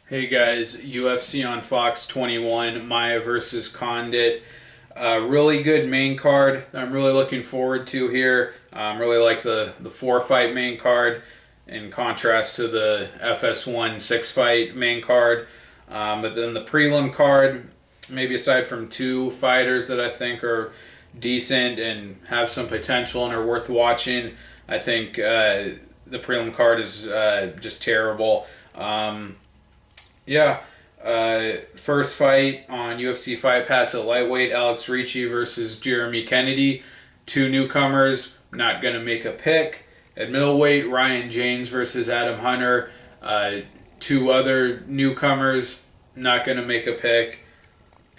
Hey guys, UFC on Fox 21, Maia versus Condit. Really good main card. I'm really looking forward to here. Really like the four fight main card in contrast to the FS1 six fight main card. But then the prelim card, maybe aside from two fighters that I think are decent and have some potential and are worth watching, I think the prelim card is just terrible. Yeah. First fight on UFC Fight Pass at lightweight, Alex Ricci versus Jeremy Kennedy. Two newcomers, not going to make a pick. At middleweight, Ryan James versus Adam Hunter. Two other newcomers, not going to make a pick.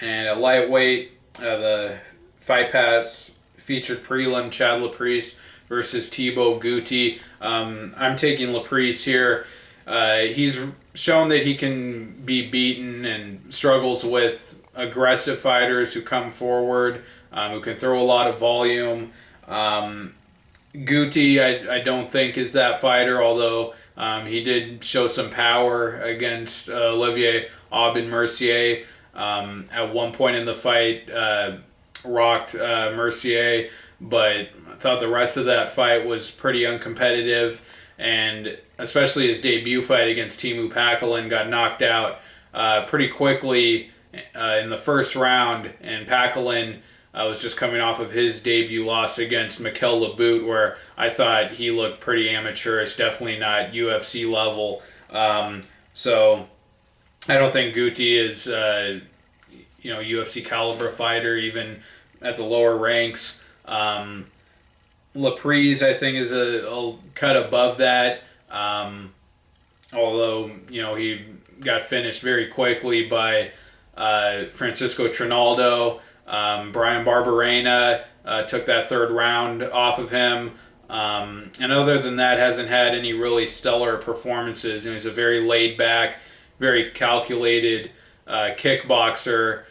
And at lightweight, the Fight Pass featured prelim, Chad Laprise versus Thibaut Gouti. I'm taking Laprise here. He's shown that he can be beaten and struggles with aggressive fighters who come forward, who can throw a lot of volume. Gouti, I don't think is that fighter, although he did show some power against Olivier Aubin-Mercier. At one point in the fight, rocked Mercier, but I thought the rest of that fight was pretty uncompetitive, and especially his debut fight against Teemu Packalén got knocked out pretty quickly in the first round, and Packalén was just coming off of his debut loss against Mikel Laboute, where I thought he looked pretty amateurish, definitely not UFC level. So I don't think Gouti is UFC caliber fighter even at the lower ranks. Laprise, I think, is a cut above that. Although he got finished very quickly by Francisco Trinaldo. Brian Barberena took that third round off of him. And other than that, hasn't had any really stellar performances. He's a very laid back, very calculated kickboxer,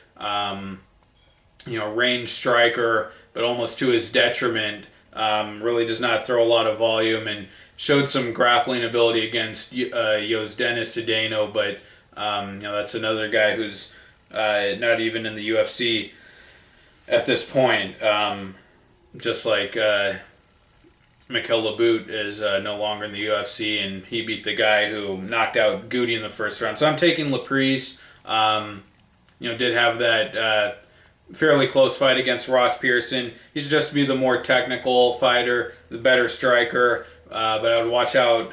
range striker, but almost to his detriment. Really does not throw a lot of volume and showed some grappling ability against Yosdenis Cedeno, but that's another guy who's not even in the UFC at this point. Just like Mikel Laboute is no longer in the UFC, and he beat the guy who knocked out Gouti in the first round. So I'm taking Laprise. Did have that fairly close fight against Ross Pearson. He's just to be the more technical fighter, the better striker, but I would watch out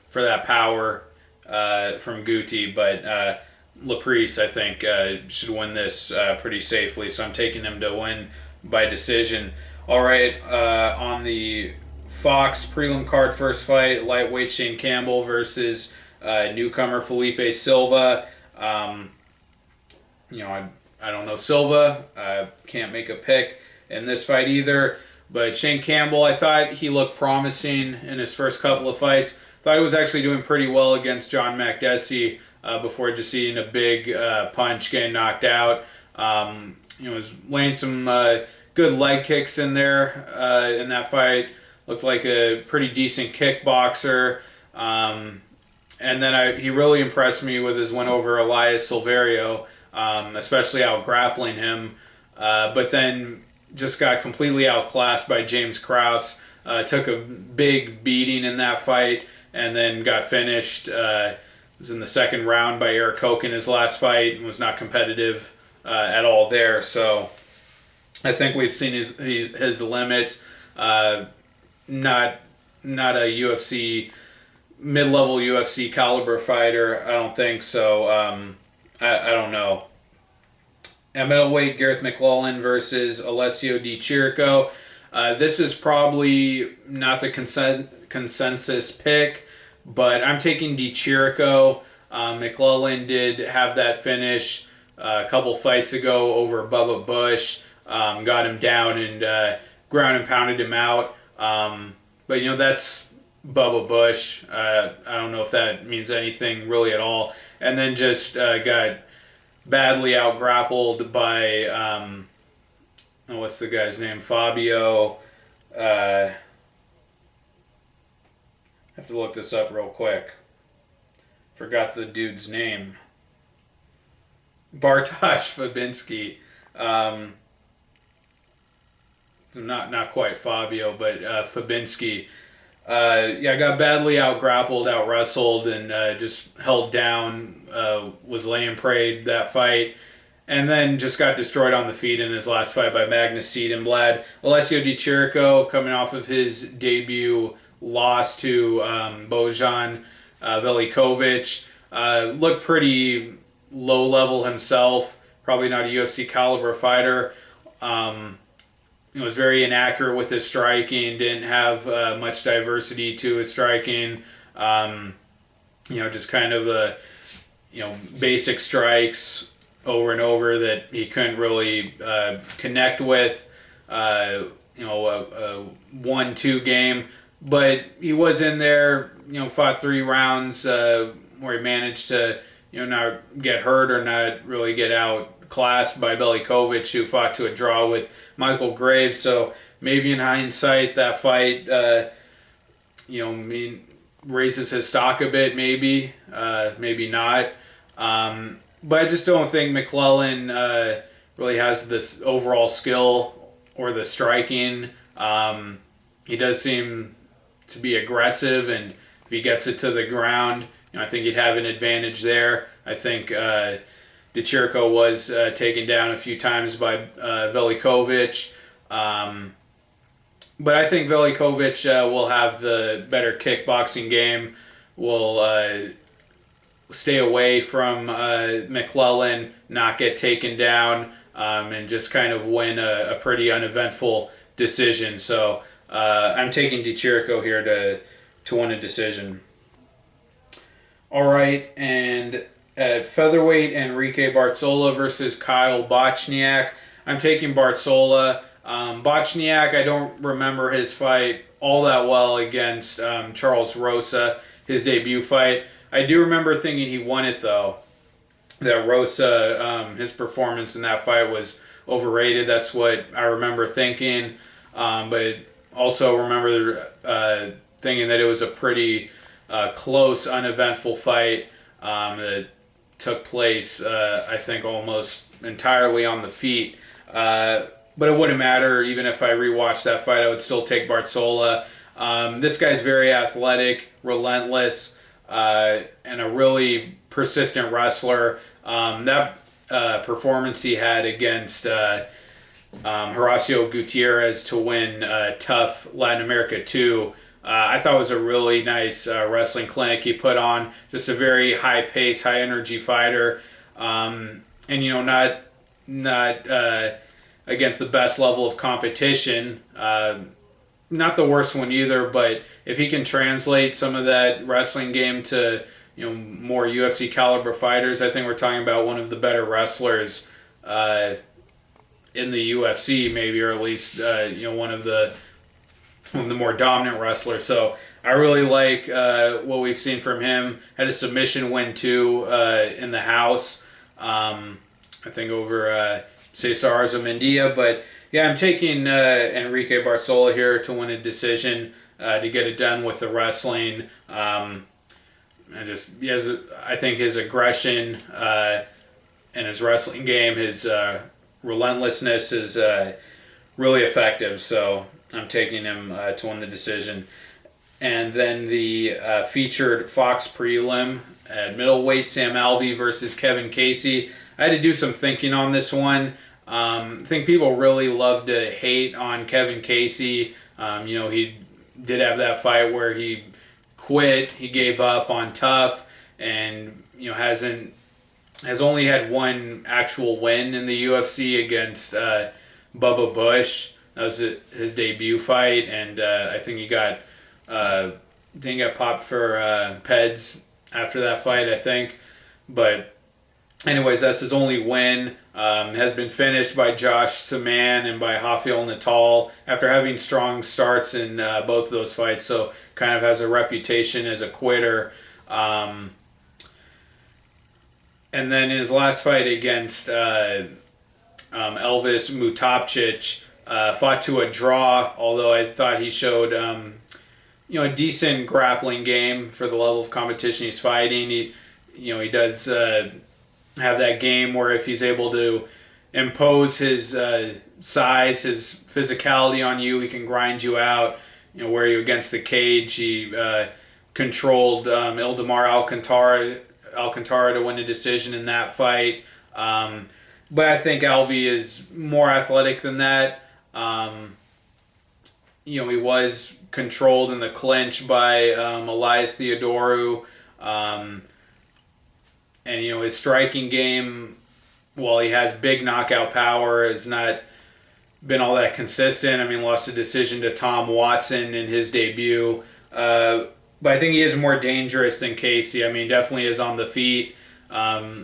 for that power from Gouti. But Laprise, I think, should win this pretty safely, so I'm taking him to win by decision. All right, on the Fox prelim card, first fight, lightweight Shane Campbell versus newcomer Felipe Silva. I don't know Silva. Can't make a pick in this fight either. But Shane Campbell, I thought he looked promising in his first couple of fights. Thought he was actually doing pretty well against John Makdessi before just eating a big punch, getting knocked out. Was laying some good leg kicks in there in that fight. Looked like a pretty decent kickboxer. And then he really impressed me with his win over Elias Silverio, especially out grappling him. But then just got completely outclassed by James Krause. Took a big beating in that fight and then got finished. Was in the second round by Eric Koch in his last fight and was not competitive at all there. So I think we've seen his limits. Not a UFC mid-level UFC caliber fighter, I don't think so. I don't know. At middleweight, Gareth McLellan versus Alessio Di Chirico. This is probably not the consensus pick, but I'm taking Di Chirico. McLellan did have that finish a couple fights ago over Bubba Bush. Got him down and ground and pounded him out. But that's Bubba Bush. I don't know if that means anything really at all. And then just got badly out-grappled by, what's the guy's name? Fabio. I have to look this up real quick. Forgot the dude's name. Bartosz Fabinski. Not quite Fabio, but Fabinski. Got badly out-grappled, out-wrestled, and just held down. Was laying prey that fight. And then just got destroyed on the feet in his last fight by Magnus Siedenblad. Alessio Di Chirico, coming off of his debut loss to Bojan Velikovic, looked pretty low level himself. Probably not a UFC caliber fighter. He was very inaccurate with his striking. Didn't have much diversity to his striking. Just kind of basic strikes over and over that he couldn't really connect with. A 1-2 game, but he was in there. Fought 3 rounds where he managed to not get hurt or not really get outclassed by Velikovic, who fought to a draw with Michael Graves. So maybe in hindsight, that fight raises his stock a bit. Maybe not. But I just don't think McLellan really has this overall skill or the striking. He does seem to be aggressive, and if he gets it to the ground, I think he'd have an advantage there. I think Di Chirico was taken down a few times by Velikovic. But I think Velikovic will have the better kickboxing game, will stay away from McLellan, not get taken down, and just kind of win a pretty uneventful decision. So I'm taking Di Chirico here to win a decision. All right, and at featherweight, Enrique Barzola versus Kyle Bochniak. I'm taking Barzola. Bochniak, I don't remember his fight all that well against Charles Rosa, his debut fight. I do remember thinking he won it, though. That Rosa, his performance in that fight was overrated. That's what I remember thinking. But also remember thinking that it was a pretty close, uneventful fight that took place, I think, almost entirely on the feet. But it wouldn't matter. Even if I rewatched that fight, I would still take Barzola. This guy's very athletic, relentless, and a really persistent wrestler. That performance he had against Horacio Gutierrez to win Tough Latin America 2, I thought was a really nice wrestling clinic he put on. Just a very high pace, high energy fighter, and not against the best level of competition. Not the worst one either, but if he can translate some of that wrestling game to more UFC caliber fighters, I think we're talking about one of the better wrestlers in the UFC, maybe, or at least one of the more dominant wrestlers. So I really like what we've seen from him. Had a submission win too in the house, I think over Cesar Zamendia, but. Yeah, I'm taking Enrique Barzola here to win a decision, to get it done with the wrestling. I think his aggression and his wrestling game, his relentlessness is really effective. So I'm taking him to win the decision. And then the featured Fox prelim at middleweight, Sam Alvey versus Kevin Casey. I had to do some thinking on this one. I think people really love to hate on Kevin Casey. He did have that fight where he quit, he gave up on Tough, and has only had one actual win in the UFC against Bubba Bush. That was his debut fight, and I think he got popped for Pettis after that fight, I think. But anyways, that's his only win. Has been finished by Josh Saman and by Rafael Natal after having strong starts in both of those fights, so kind of has a reputation as a quitter. And then in his last fight against Elvis Mutapcic, fought to a draw, although I thought he showed a decent grappling game for the level of competition he's fighting. He he does have that game where if he's able to impose his size, his physicality on you, he can grind you out. Where you against the cage, he controlled Ildemar Alcantara to win a decision in that fight. But I think Alvey is more athletic than that. He was controlled in the clinch by Elias Theodorou. And his striking game, while he has big knockout power, has not been all that consistent. I mean, lost a decision to Tom Watson in his debut. But I think he is more dangerous than Casey. I mean, definitely is on the feet. A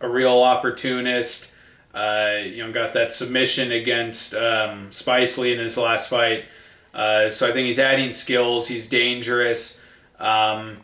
real opportunist. Got that submission against Spicely in his last fight. So I think he's adding skills. He's dangerous. And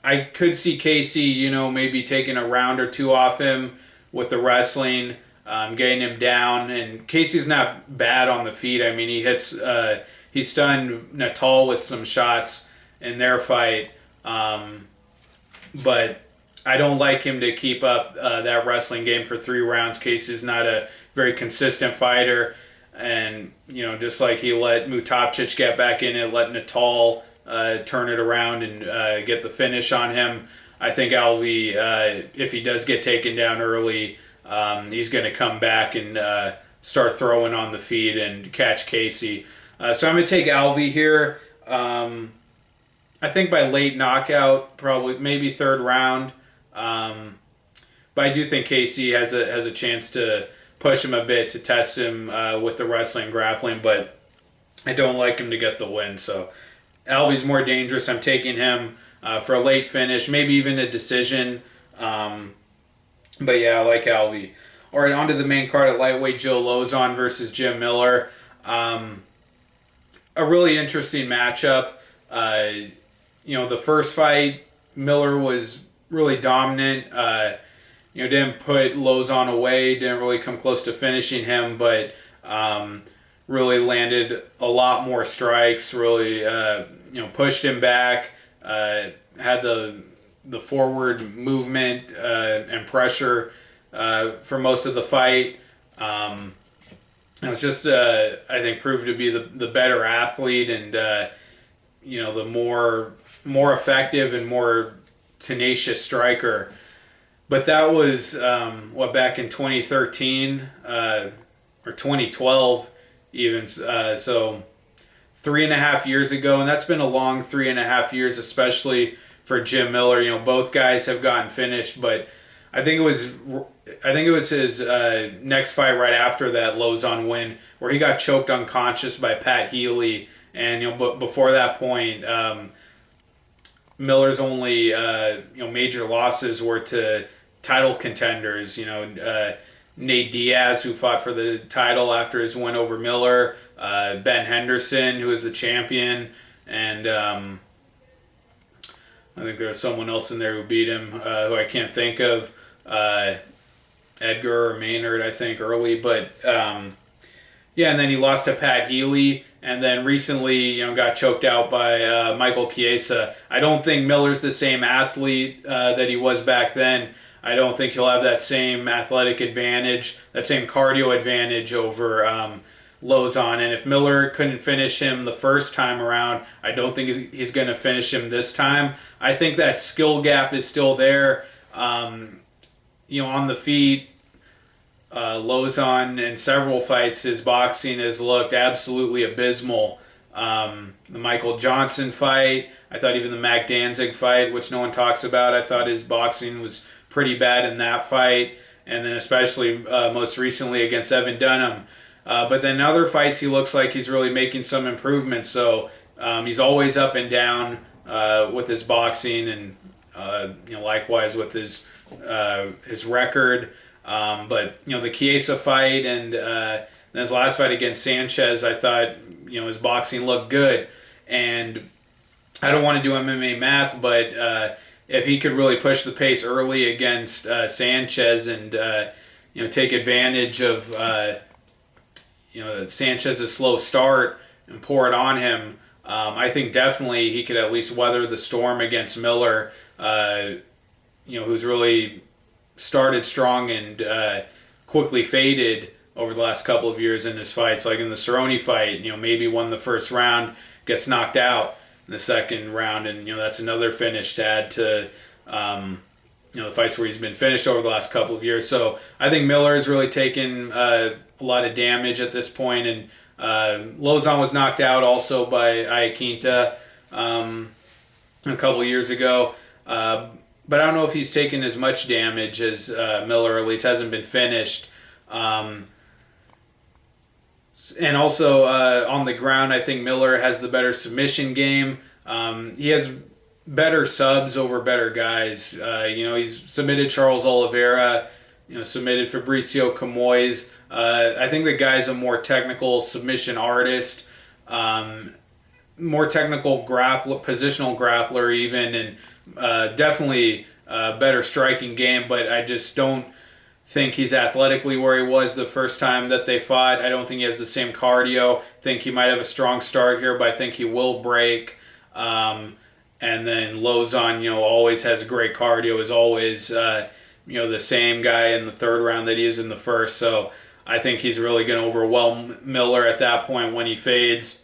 I could see Casey, maybe taking a round or two off him with the wrestling, getting him down. And Casey's not bad on the feet. I mean, he stunned Natal with some shots in their fight. But I don't like him to keep up that wrestling game for 3 rounds. Casey's not a very consistent fighter. And, just like he let Mutapcic get back in it, let Natal turn it around and get the finish on him. I think Alvey, if he does get taken down early, he's going to come back and start throwing on the feet and catch Casey. So I'm going to take Alvey here. I think by late knockout, probably maybe 3rd round. But I do think Casey has a chance to push him a bit, to test him with the wrestling and grappling, but I don't like him to get the win. So Alvey's more dangerous. I'm taking him for a late finish, maybe even a decision. But yeah, I like Alvey. All right, on to the main card at lightweight, Joe Lauzon versus Jim Miller. A really interesting matchup. The first fight, Miller was really dominant. Didn't put Lauzon away, didn't really come close to finishing him, but really landed a lot more strikes, really pushed him back, had the forward movement and pressure for most of the fight. It was just, I think, proved to be the better athlete and, the more effective and more tenacious striker. But that was, back in 2013 or 2012 even. So 3.5 years ago. And that's been a long 3.5 years, especially for Jim Miller. Both guys have gotten finished, but I think it was his next fight right after that Lozon win where he got choked unconscious by Pat Healy. And, but before that point, Miller's only, major losses were to title contenders, Nate Diaz, who fought for the title after his win over Miller, Ben Henderson, who is the champion, and I think there was someone else in there who beat him, who I can't think of, Edgar or Maynard, I think, early, but and then he lost to Pat Healy. And then recently, got choked out by Michael Chiesa. I don't think Miller's the same athlete that he was back then. I don't think he'll have that same athletic advantage, that same cardio advantage over Lozon. And if Miller couldn't finish him the first time around, I don't think he's going to finish him this time. I think that skill gap is still there. On the feet, Lozon in several fights, his boxing has looked absolutely abysmal. The Michael Johnson fight, I thought even the Mac Danzig fight, which no one talks about, I thought his boxing was pretty bad in that fight. And then especially most recently against Evan Dunham. But then other fights, he looks like he's really making some improvements. So he's always up and down with his boxing and likewise with his record. But the Chiesa fight and then his last fight against Sanchez, I thought his boxing looked good. And I don't want to do MMA math, but if he could really push the pace early against Sanchez and take advantage of Sanchez's slow start and pour it on him, I think definitely he could at least weather the storm against Miller. who's really started strong and quickly faded over the last couple of years in his fights. Like in the Cerrone fight, maybe won the first round, gets knocked out in the second round, and that's another finish to add to the fights where he's been finished over the last couple of years. So I think Miller has really taken a lot of damage at this point, and Lauzon was knocked out also by Iaquinta a couple of years ago. But I don't know if he's taken as much damage as Miller, at least hasn't been finished. And also on the ground, I think Miller has the better submission game. He has better subs over better guys. He's submitted Charles Oliveira, submitted Fabrizio Camoys. I think the guy's a more technical submission artist, more technical positional grappler even, and definitely a better striking game, but I just don't think he's athletically where he was the first time that they fought. I don't think he has the same cardio. I think he might have a strong start here, but I think he will break. And then Lozon, always has great cardio, is always, the same guy in the third round that he is in the first. So I think he's really going to overwhelm Miller at that point when he fades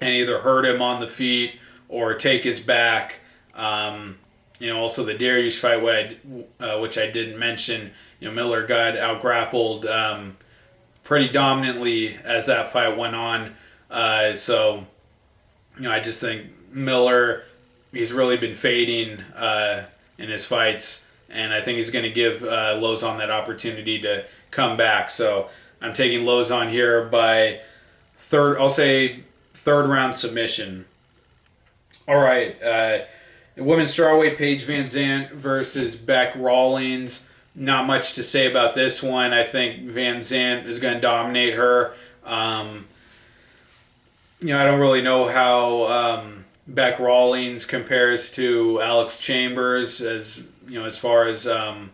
and either hurt him on the feet or take his back. Also the Dariush fight, which I didn't mention, Miller got out-grappled pretty dominantly as that fight went on. So I just think Miller, he's really been fading in his fights, and I think he's going to give Lauzon that opportunity to come back. So I'm taking Lauzon here by third round submission. All right, women's strawweight, Paige Vanzant versus Bec Rawlings. Not much to say about this one. I think Vanzant is going to dominate her. I don't really know how Bec Rawlings compares to Alex Chambers as far as their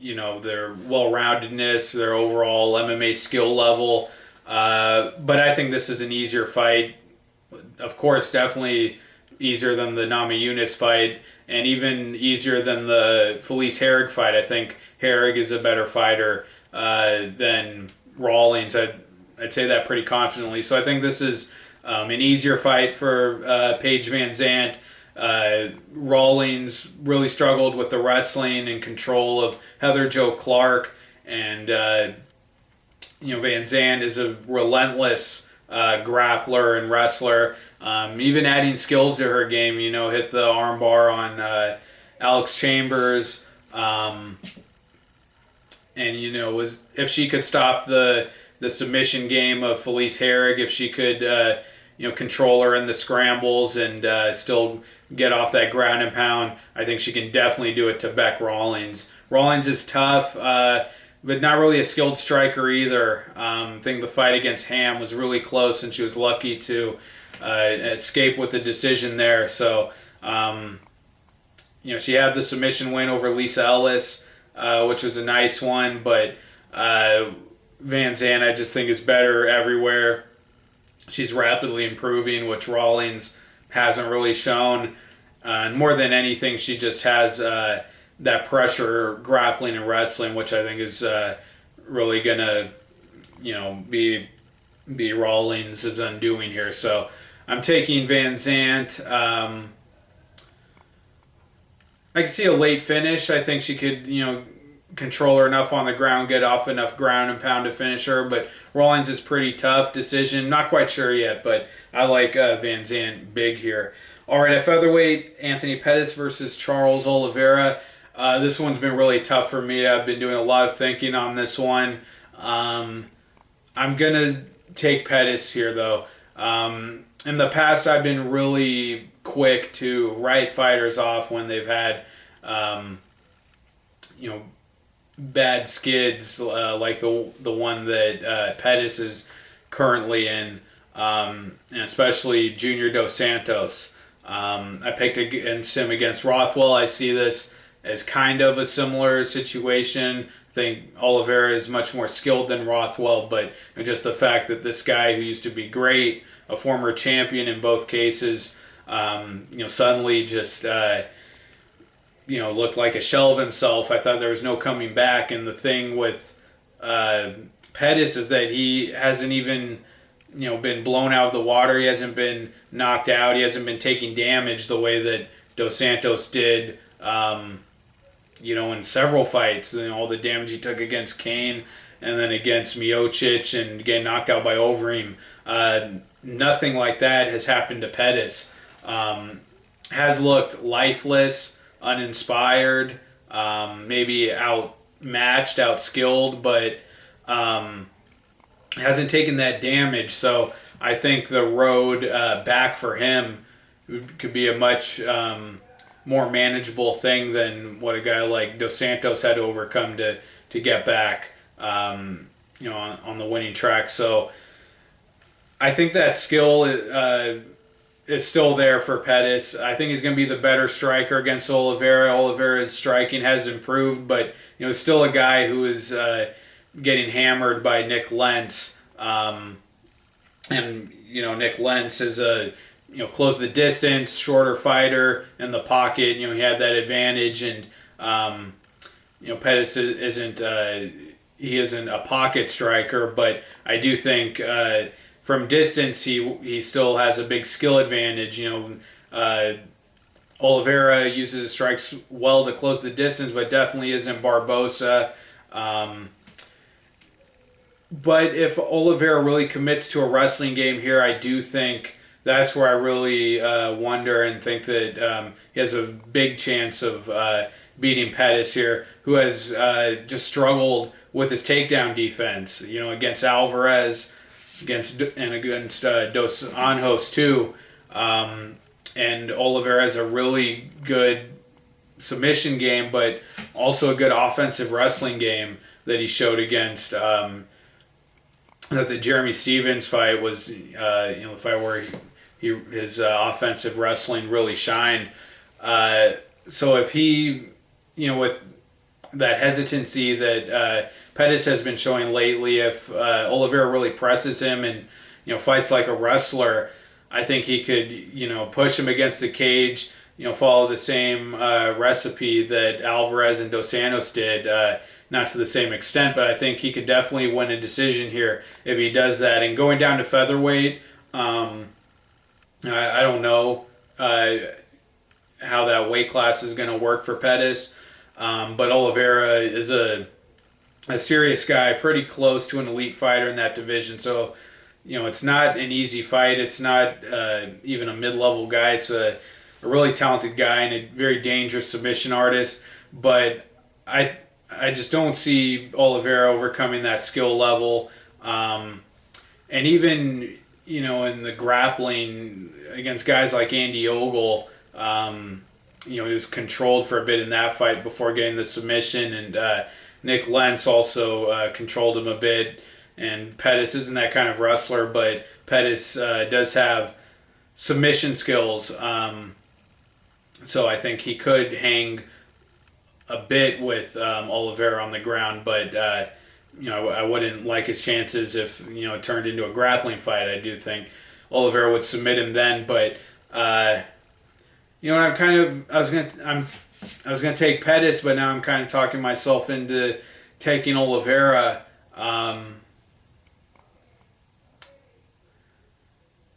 well-roundedness, their overall MMA skill level. But I think this is an easier fight. Of course, definitely easier than the Namajunas fight, and even easier than the Felice Herrig fight. I think Herrig is a better fighter than Rawlings. I'd say that pretty confidently. So I think this is an easier fight for Paige Vanzant. Rawlings really struggled with the wrestling and control of Heather Jo Clark, and Vanzant is a relentless grappler and wrestler. Even adding skills to her game, hit the armbar on Alex Chambers, and if she could stop the submission game of Felice Herrig, if she could control her in the scrambles and still get off that ground and pound, I think she can definitely do it to Bec Rawlings. Rawlings is tough, but not really a skilled striker either. I think the fight against Ham was really close, and she was lucky to escape with the decision there. So, she had the submission win over Lisa Ellis, which was a nice one, but Vanzant I just think is better everywhere. She's rapidly improving, which Rawlings hasn't really shown. And more than anything, she just has that pressure grappling and wrestling, which I think is really going to, be Rawlings' undoing here. So I'm taking Vanzant. I can see a late finish. I think she could, control her enough on the ground, get off enough ground and pound to finish her. But Rawlings is pretty tough. Decision, not quite sure yet, but I like Vanzant big here. All right, at featherweight, Anthony Pettis versus Charles Oliveira. This one's been really tough for me. I've been doing a lot of thinking on this one. I'm going to take Pettis here, though. In the past, I've been really quick to write fighters off when they've had, bad skids like the one that Pettis is currently in, and especially Junior Dos Santos. I picked against him against Rothwell. I see this as kind of a similar situation. I think Oliveira is much more skilled than Rothwell, but just the fact that this guy who used to be great, a former champion in both cases, suddenly just, looked like a shell of himself. I thought there was no coming back. And the thing with Pettis is that he hasn't even, been blown out of the water. He hasn't been knocked out. He hasn't been taking damage the way that Dos Santos did, in several fights. All the damage he took against Kane and then against Miocic and getting knocked out by Overeem. Nothing like that has happened to Pettis. Has looked lifeless, uninspired, maybe outmatched, outskilled, but hasn't taken that damage. So I think the road back for him could be a much more manageable thing than what a guy like Dos Santos had to overcome to get back, on the winning track. So I think that skill is still there for Pettis. I think he's going to be the better striker against Oliveira. Oliveira's striking has improved, but still a guy who is getting hammered by Nick Lentz. And Nick Lentz is a close the distance, shorter fighter in the pocket. He had that advantage, and Pettis isn't a pocket striker, but I do think from distance he still has a big skill advantage. Oliveira uses his strikes well to close the distance, but definitely isn't Barbosa. But if Oliveira really commits to a wrestling game here, I do think that's where I really wonder and think that he has a big chance of beating Pettis here, who has just struggled with his takedown defense. Against Alvarez, against Dos Anjos too, and Oliveira has a really good submission game, but also a good offensive wrestling game that he showed against. That the Jeremy Stevens fight was, the fight where his offensive wrestling really shined. So if he, with that hesitancy that Pettis has been showing lately, if Oliveira really presses him and fights like a wrestler, I think he could push him against the cage, follow the same recipe that Alvarez and Dos Santos did. Not to the same extent, but I think he could definitely win a decision here if he does that. And going down to featherweight, I don't know how that weight class is going to work for Pettis, but Oliveira is a serious guy, pretty close to an elite fighter in that division. So, it's not an easy fight. It's not even a mid-level guy. It's a really talented guy and a very dangerous submission artist. But I just don't see Oliveira overcoming that skill level. And even, in the grappling against guys like Andy Ogle, he was controlled for a bit in that fight before getting the submission. And Nick Lentz also controlled him a bit. And Pettis isn't that kind of wrestler, but Pettis does have submission skills. So I think he could hang a bit with Oliveira on the ground, but I wouldn't like his chances if it turned into a grappling fight. I do think Oliveira would submit him then, but I was gonna take Pettis, but now I'm kind of talking myself into taking Oliveira.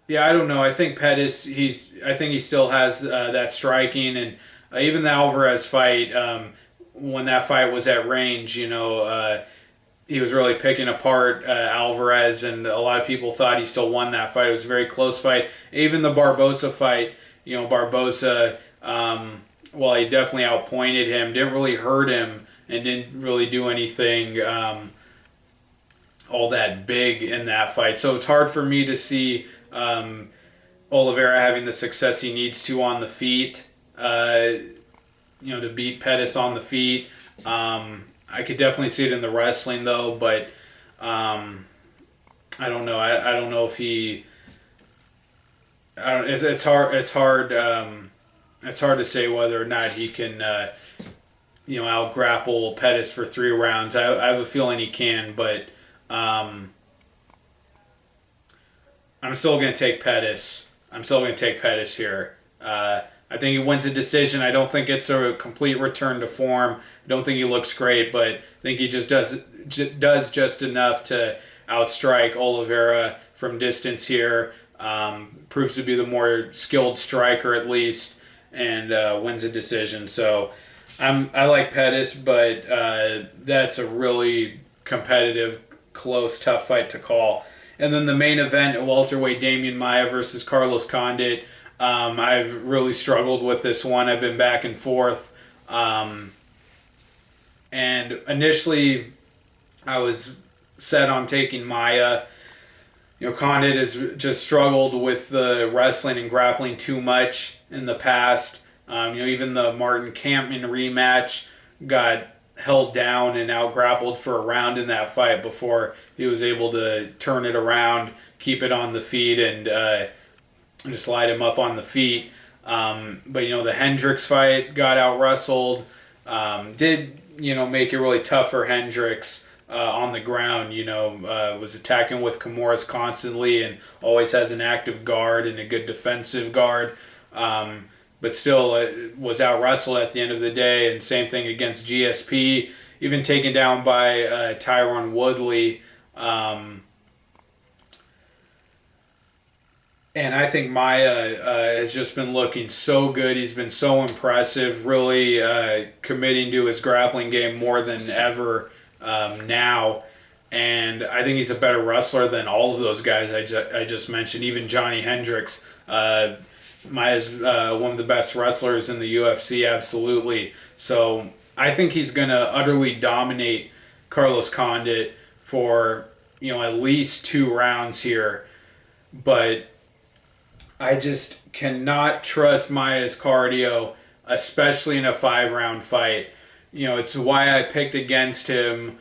I don't know. I think Pettis. I think he still has that striking, and even the Alvarez fight. When that fight was at range, he was really picking apart Alvarez, and a lot of people thought he still won that fight. It was a very close fight. Even the Barbosa fight, Barbosa, while he definitely outpointed him, didn't really hurt him and didn't really do anything all that big in that fight. So it's hard for me to see Oliveira having the success he needs to on the feet. To beat Pettis on the feet. I could definitely see it in the wrestling though, but I don't know. I don't know if he. It's hard. It's hard to say whether or not he can. Out grapple Pettis for 3 rounds. I have a feeling he can, but I'm still gonna take Pettis. I'm still gonna take Pettis here. I think he wins a decision. I don't think it's a complete return to form. I don't think he looks great, but I think he just does just enough to outstrike Oliveira from distance here. Proves to be the more skilled striker at least, and wins a decision. So I like Pettis, but that's a really competitive, close, tough fight to call. And then the main event at welterweight, Damian Maia versus Carlos Condit. I've really struggled with this one. I've been back and forth. And initially, I was set on taking Maia. Condit has just struggled with the wrestling and grappling too much in the past. Even the Martin Kampman rematch got held down and out-grappled for a round in that fight before he was able to turn it around, keep it on the feet, and just light him up on the feet. But the Hendricks fight got out-wrestled. Did make it really tough for Hendricks on the ground. Was attacking with Kimuras constantly and always has an active guard and a good defensive guard. But still was out-wrestled at the end of the day. And same thing against GSP, even taken down by Tyron Woodley. And I think Maia has just been looking so good. He's been so impressive, really committing to his grappling game more than ever now. And I think he's a better wrestler than all of those guys I just mentioned, even Johnny Hendricks. Maia's one of the best wrestlers in the UFC, absolutely. So I think he's going to utterly dominate Carlos Condit for, at least 2 rounds here. But I just cannot trust Maia's cardio, especially in a 5-round fight. It's why I picked against him,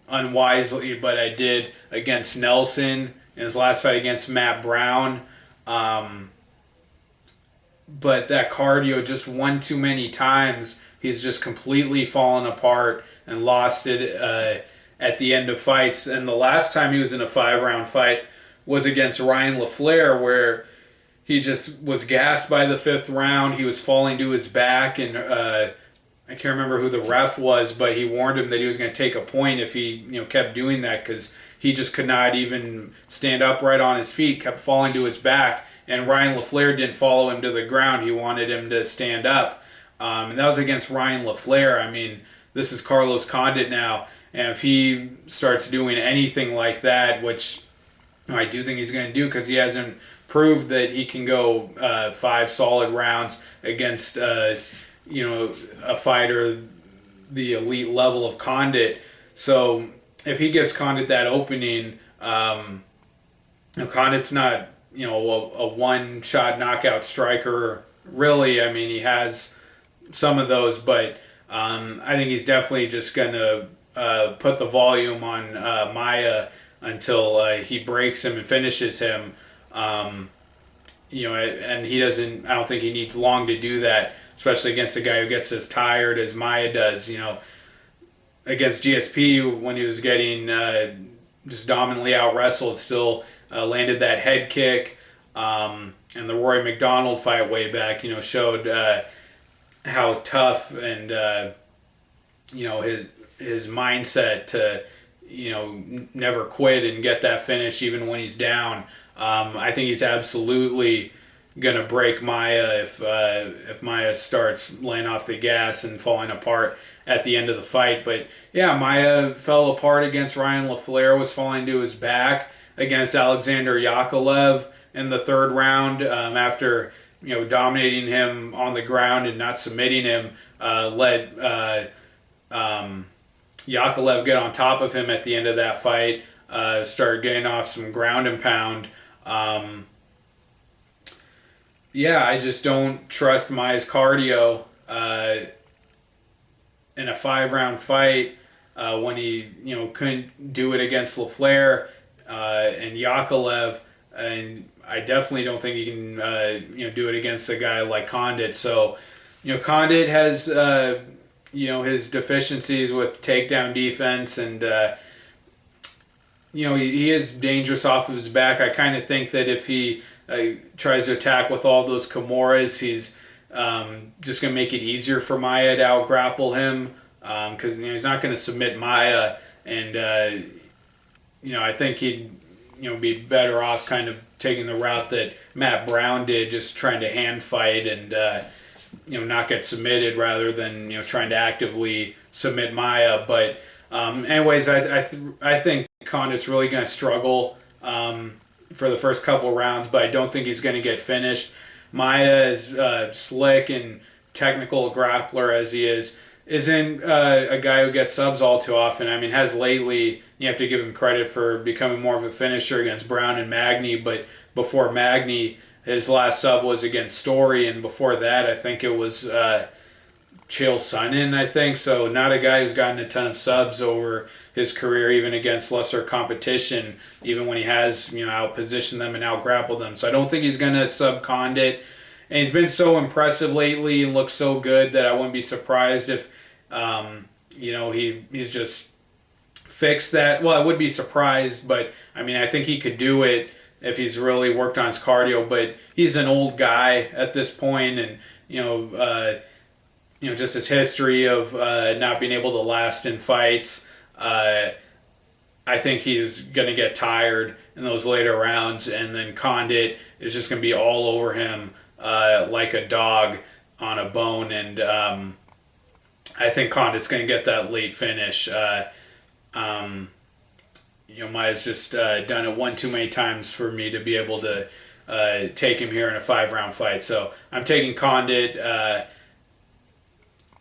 unwisely, but I did against Nelson in his last fight against Matt Brown. But that cardio, just one too many times, he's just completely fallen apart and lost it at the end of fights. And the last time he was in a 5-round fight was against Ryan LaFleur, where he just was gassed by the 5th round. He was falling to his back, and I can't remember who the ref was, but he warned him that he was going to take a point if he kept doing that, because he just could not even stand upright on his feet, kept falling to his back. And Ryan LaFleur didn't follow him to the ground. He wanted him to stand up. And that was against Ryan LaFleur. I mean, this is Carlos Condit now. And if he starts doing anything like that, which I do think he's going to do, because he hasn't proved that he can go 5 solid rounds against, a fighter the elite level of Condit. So if he gives Condit that opening, Condit's not a one-shot knockout striker, really. I mean, he has some of those, but I think he's definitely just going to put the volume on Maia until he breaks him and finishes him. And he doesn't, I don't think he needs long to do that, especially against a guy who gets as tired as Maia does. Against GSP, when he was getting just dominantly out-wrestled, still landed that head kick, and the Roy McDonald fight way back, showed how tough and his mindset to never quit and get that finish even when he's down. I think he's absolutely gonna break Maia if Maia starts laying off the gas and falling apart at the end of the fight. But yeah, Maia fell apart against Ryan LaFleur, was falling to his back against Alexander Yakovlev in the 3rd round, after dominating him on the ground and not submitting him. Let Yakovlev get on top of him at the end of that fight. Started getting off some ground and pound. I just don't trust Maia's cardio in a 5-round fight when he couldn't do it against LaFleur and Yakovlev, and I definitely don't think he can do it against a guy like Condit. So Condit has his deficiencies with takedown defense, and he is dangerous off of his back. I kind of think that if he tries to attack with all those Kimuras, he's just going to make it easier for Maia to out-grapple him, because he's not going to submit Maia, and I think he'd be better off kind of taking the route that Matt Brown did, just trying to hand fight and not get submitted rather than trying to actively submit Maia. But anyways, I think Condit's really going to struggle for the first couple rounds, but I don't think he's going to get finished. Maia is slick and technical grappler as he isn't a guy who gets subs all too often. I mean, has lately. You have to give him credit for becoming more of a finisher against Brown and Magny, but before Magny, his last sub was against Story, and before that, I think it was Chael Sonnen, I think. So not a guy who's gotten a ton of subs over his career, even against lesser competition, even when he has out-positioned them and out-grappled them. So I don't think he's going to sub Condit. And he's been so impressive lately and looks so good that I wouldn't be surprised if he's just fixed that. Well, I would be surprised, but I mean, I think he could do it if he's really worked on his cardio. But he's an old guy at this point, and just his history of not being able to last in fights. I think he's going to get tired in those later rounds, and then Condit is just going to be all over him like a dog on a bone, and I think Condit's going to get that late finish. Maia's just done it one too many times for me to be able to take him here in a 5-round fight. So I'm taking Condit.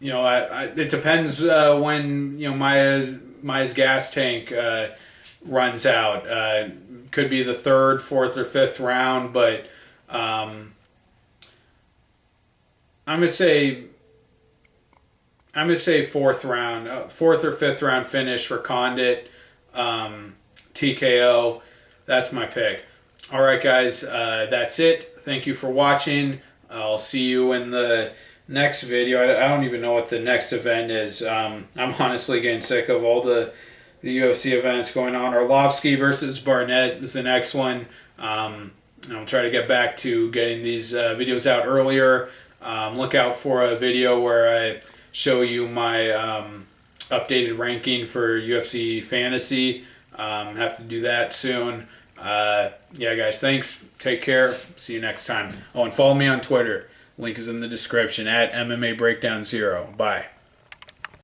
It depends when Maia's gas tank runs out. Could be the 3rd, 4th, or 5th round, but I'm gonna say 4th round, 4th or 5th round finish for Condit. TKO. That's my pick. All right, guys. That's it. Thank you for watching. I'll see you in the next video. I don't even know what the next event is. I'm honestly getting sick of all the UFC events going on. Arlovski versus Barnett is the next one. I'll try to get back to getting these videos out earlier. Look out for a video where I show you my updated ranking for UFC Fantasy. Have to do that soon. Yeah, guys, thanks. Take care. See you next time. Oh, and follow me on Twitter. Link is in the description at MMA Breakdown 0. Bye.